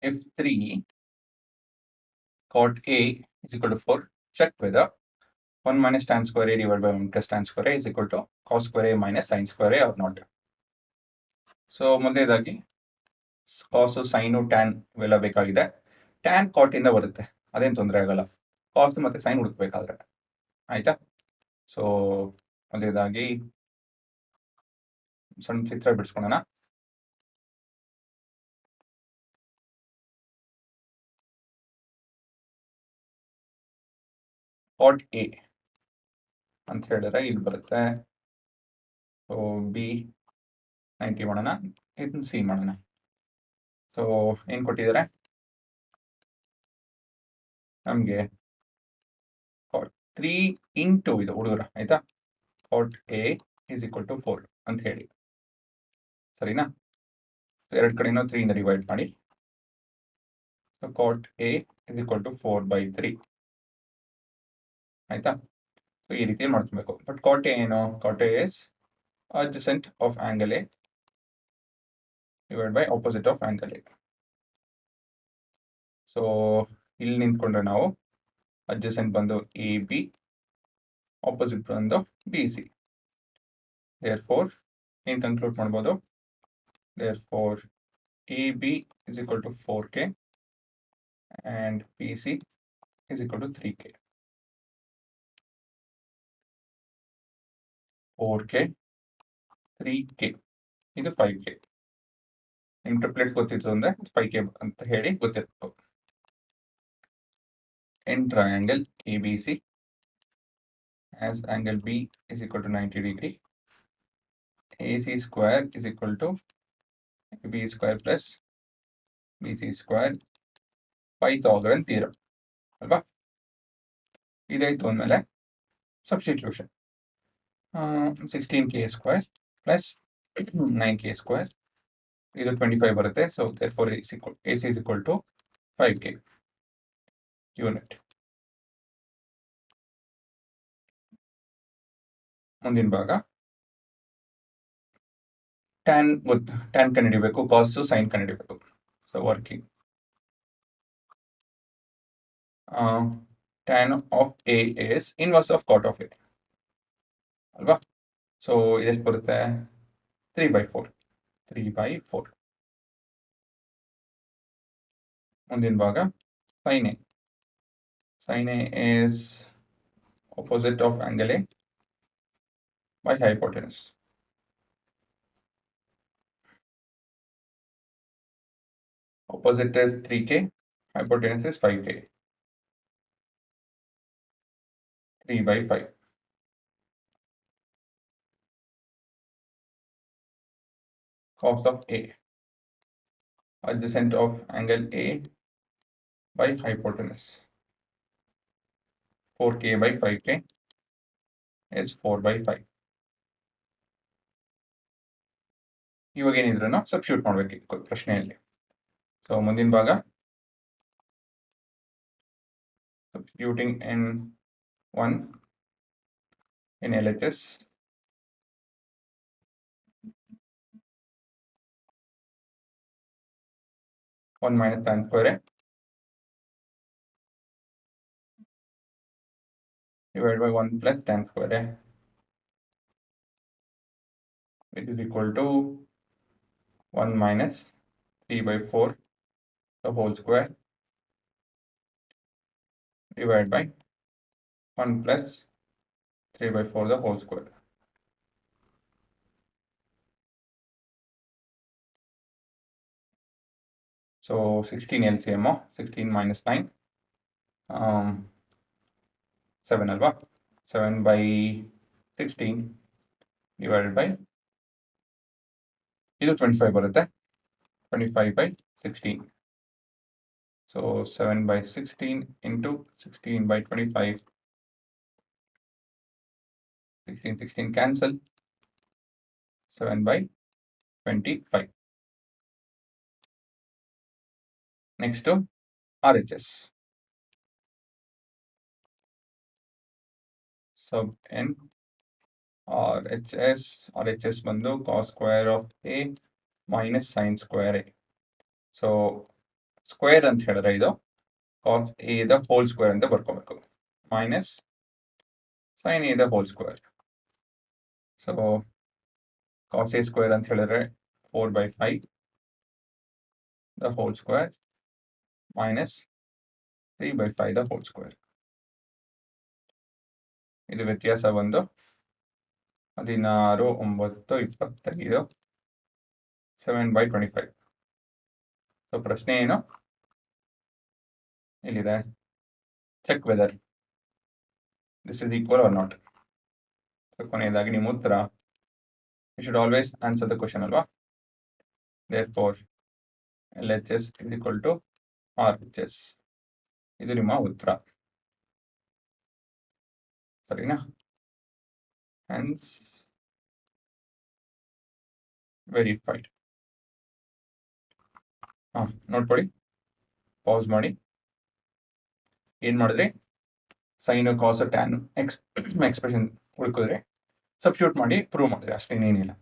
if 3 cot A is equal to 4, check whether 1 minus tan square A divided by 1 plus tan square A is equal to cos square A minus sin square A or not. So ಮೊದಲನೇದಾಗಿ ಕಾಸು sign tan ಇವೆಲ್ಲ ಬೇಕಾಗಿದೆ. Tan ಕಾಟ್ ಇಂದ ಬರುತ್ತೆ, ಅದೇನು ತೊಂದರೆ ಆಗಲ್ಲ. ಕಾಸ್ ಮತ್ತೆ ಸೈನ್ ಹುಡುಕ್ಬೇಕಾದ್ರೆ ಆಯ್ತಾ. ಸೊ ಮೊದಲನೇದಾಗಿ ಸಣ್ಣ ಚಿತ್ರ ಬಿಡಿಸ್ಕೊಳ್ಳೋಣ. ಕಾಟ್ ಎ ಅಂತ ಹೇಳಿದ್ರೆ ಇಲ್ಲಿ ಬರುತ್ತೆ. ಸೊ ಬಿ 90 ಮಾಡೋಣ, ಇದನ್ನ ಸಿ ಮಾಡೋಣ. ಸೊ ಏನು ಕೊಟ್ಟಿದ್ದಾರೆ ನಮಗೆ? 3 ಇಂಟು ಇದು ಹುಡುಗರ ಆಯ್ತಾ, cot a is equal to 4 ಅಂತ ಹೇಳಿ, ಸರಿನಾ? ಎರಡು ಕಡೆನೂ 3 ಇಂದ ಡಿವೈಡ್ ಮಾಡಿ. So cot a is equal to 4/3 ಆಯ್ತಾ. ಸೊ ಈ ರೀತಿ ಮಾಡ್ಕೊಬೇಕು. ಬಟ್ ಕಾಟ್ ಎ ಏನು? Cot a is adjacent of angle A divided by opposite of angle A. So ಇಲ್ಲಿ ನಿಂತ್ಕೊಂಡ್ರೆ ನಾವು adjacent ಬಂದು AB, opposite ಬಂದು BC. therefore ಏನು ಕನ್ಕ್ಲೂಡ್ ಮಾಡ್ಬೋದು? therefore AB is equal to 4K and BC is equal to 3K. 4K 3K ಇದು 5K. ಇಂಟರ್ಪ್ಲೇಟ್ ಗೊತ್ತಿತ್ತು ಅಂದ್ರೆ 5K ಅಂತ ಹೇಳಿ ಗೊತ್ತಿರ್ಬೇಕು. In triangle ABC as angle B is equal to 90 degree, AC square is equal to B square plus BC square Pythagorean theorem ಅಲ್ವಾ. ಇದಾಯ್ತು ಅಂದಮೇಲೆ substitution 16K square plus 9K square, ಇದು 25 ಬರುತ್ತೆ. So therefore AC is equal to 5K unit. ಮುಂದಿನ ಭಾಗ tan ಕಂಡುಹಿಡಿಬೇಕು, ಕಾಸು sign ಕಂಡುಹಿಡಿಬೇಕು. So working tan of A is inverse of cot of A ಅಲ್ವಾ. ಸೊ ಇದೆಷ್ಟು ಬರುತ್ತೆ? 3/4. ಮುಂದಿನ ಭಾಗ sin A. sin A is opposite of angle A by hypotenuse. Opposite is 3K, hypotenuse is 5K. 3/5. Cos of A, adjacent of angle A by hypotenuse. 4K by 5K is 4/5. ಇವಾಗ ಏನಿದ್ರು substitute ಮಾಡಬೇಕು ಪ್ರಶ್ನೆಯಲ್ಲಿ. So ಮುಂದಿನ ಭಾಗ substituting in 1 in LHS. One minus tan square A divided by 1 plus tan square A, which is equal to 1 minus 3/4 the whole square divided by 1 plus 3/4 the whole square. So 16 LCM, 16 minus 9, 7 alva. 7/16 divided by ಇದು 25 ಬರುತ್ತೆ, 25/16. So 7/16 into 16/25. 16 cancel. 7/25. Next to RHS. Sub n RHS ಬಂದು cos square of A minus sin square A. So square ಅಂತ ಹೇಳಿದ್ರೆ ಇದು cos A the whole square ಅಂತ ಬರ್ಕೋಬೇಕು minus sine A the whole square. So cos A square ಅಂತ ಹೇಳಿದ್ರೆ 4/5 the whole square minus 3/5 the whole square. ಇದು ವ್ಯತ್ಯಾಸ ಬಂದು 16, 9, 25 7/25. ಸೊ ಪ್ರಶ್ನೆ ಏನು ಇಲ್ಲಿದೆ, check whether this is equal or not. ಕೊನೆಯದಾಗಿ ನಿಮ್ಮ ಉತ್ತರ, you should always answer the question ಅಲ್ವಾ. Therefore LHS is equal to RHS. ಇದು ನಿಮ್ಮ ಉತ್ತರ, ಸರಿನಾ? Hans verified. ನೋಡ್ಕೊಳ್ಳಿ, ಪಾಸ್ ಮಾಡಿ. ಏನು ಮಾಡಿದ್ರಿ, ಸೈನು ಕಾಸು ಟ್ಯಾನ್ ಎಕ್ಸ್ಪ್ರೆಷನ್ ಹುಡುಕಿದ್ರೆ ಸಬ್ಸ್ಟಿಟ್ಯೂಟ್ ಮಾಡಿ ಪ್ರೂವ್ ಮಾಡಿದ್ರೆ ಅಷ್ಟೇನೇನಿಲ್ಲ.